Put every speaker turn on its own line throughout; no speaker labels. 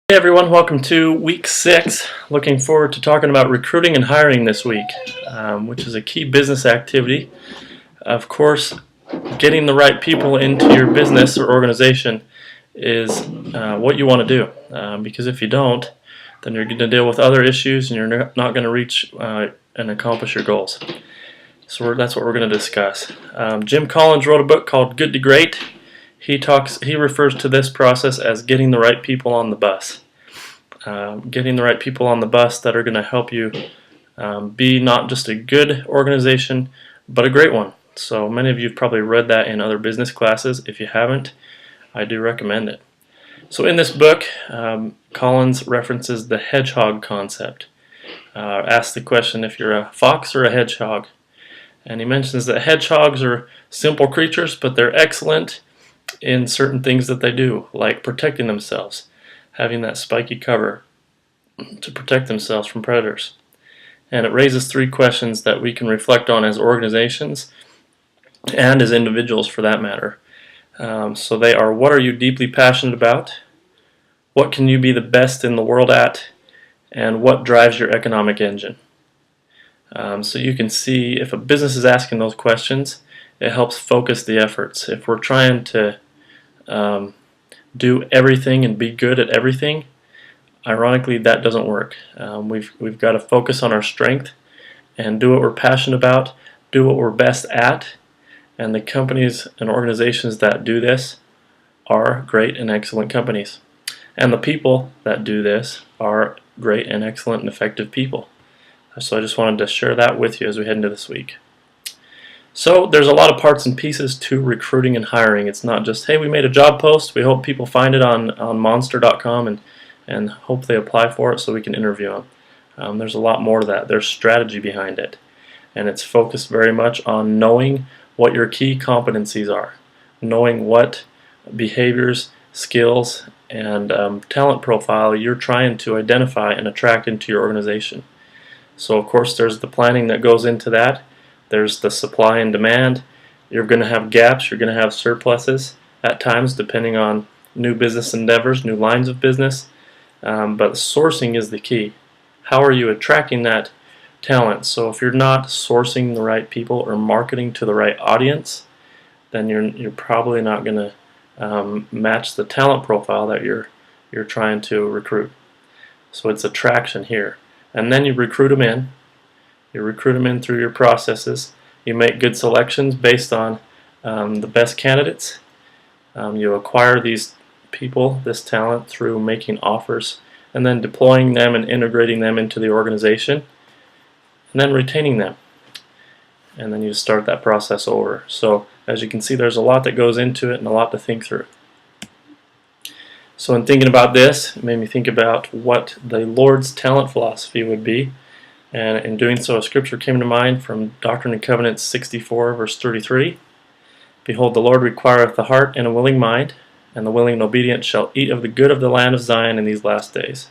Hey everyone, welcome to week 6. Looking forward to talking about recruiting and hiring this week, which is a key business activity. Of course, getting the right people into your business or organization is what you want to do, because if you don't, then you're going to deal with other issues and you're not going to reach and accomplish your goals. So that's what we're going to discuss. Jim Collins wrote a book called Good to Great. He refers to this process as getting the right people on the bus. Getting the right people on the bus that are going to help you be not just a good organization, but a great one. So many of you have probably read that in other business classes. If you haven't, I do recommend it. So in this book, Collins references the hedgehog concept. Asks the question if you're a fox or a hedgehog. And he mentions that hedgehogs are simple creatures, but they're excellent in certain things that they do, like protecting themselves, having that spiky cover to protect themselves from predators. And it raises 3 questions that we can reflect on as organizations and as individuals for that matter. So they are: what are you deeply passionate about? What can you be the best in the world at? And what drives your economic engine? So you can see if a business is asking those questions, it helps focus the efforts. If we're trying to do everything and be good at everything, ironically that doesn't work. We've got to focus on our strength and do what we're passionate about, do what we're best at, and the companies and organizations that do this are great and excellent companies. And the people that do this are great and excellent and effective people. So I just wanted to share that with you as we head into this week. So there's a lot of parts and pieces to recruiting and hiring. It's not just, hey, we made a job post, we hope people find it on monster.com and hope they apply for it so we can interview them. There's a lot more to that. There's strategy behind it. And it's focused very much on knowing what your key competencies are, knowing what behaviors, skills, and talent profile you're trying to identify and attract into your organization. So of course there's the planning that goes into that. There's the supply and demand. You're going to have gaps, you're going to have surpluses at times depending on new business endeavors, new lines of business. But sourcing is the key. How are you attracting that talent? So if you're not sourcing the right people or marketing to the right audience, then you're probably not going to match the talent profile that you're trying to recruit. So it's attraction here. And then you recruit them in. You recruit them in through your processes. You make good selections based on the best candidates. You acquire these people, this talent, through making offers and then deploying them and integrating them into the organization and then retaining them. And then you start that process over. So as you can see, there's a lot that goes into it and a lot to think through. So in thinking about this, it made me think about what the Lord's talent philosophy would be. And in doing so, a scripture came to mind from Doctrine and Covenants 64, verse 33. Behold, the Lord requireth the heart and a willing mind, and the willing and obedient shall eat of the good of the land of Zion in these last days.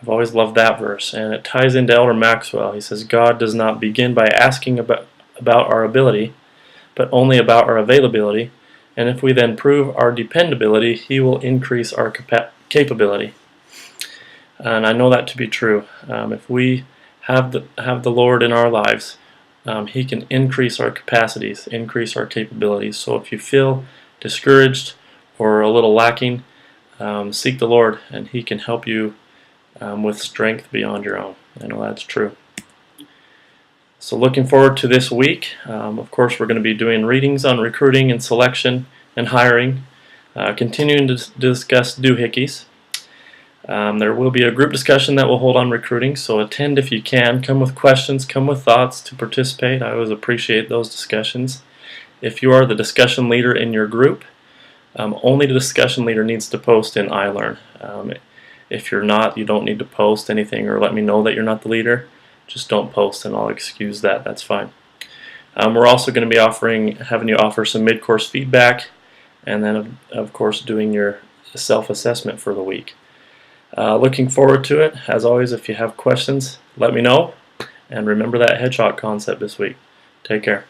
I've always loved that verse, and it ties into Elder Maxwell. He says, God does not begin by asking about our ability, but only about our availability. And if we then prove our dependability, He will increase our capability. And I know that to be true. If we have the Lord in our lives, He can increase our capacities, increase our capabilities. So if you feel discouraged or a little lacking, seek the Lord, and He can help you with strength beyond your own. I know that's true. So looking forward to this week. Of course, we're going to be doing readings on recruiting and selection and hiring, continuing to discuss doohickeys. There will be a group discussion that we'll hold on recruiting, so attend if you can. Come with questions, come with thoughts to participate. I always appreciate those discussions. If you are the discussion leader in your group, only the discussion leader needs to post in iLearn. If you're not, you don't need to post anything or let me know that you're not the leader. Just don't post and I'll excuse that. That's fine. We're also going to be having you offer some mid-course feedback, and then of course doing your self-assessment for the week. Looking forward to it. As always, if you have questions, let me know. And remember that hedgehog concept this week. Take care.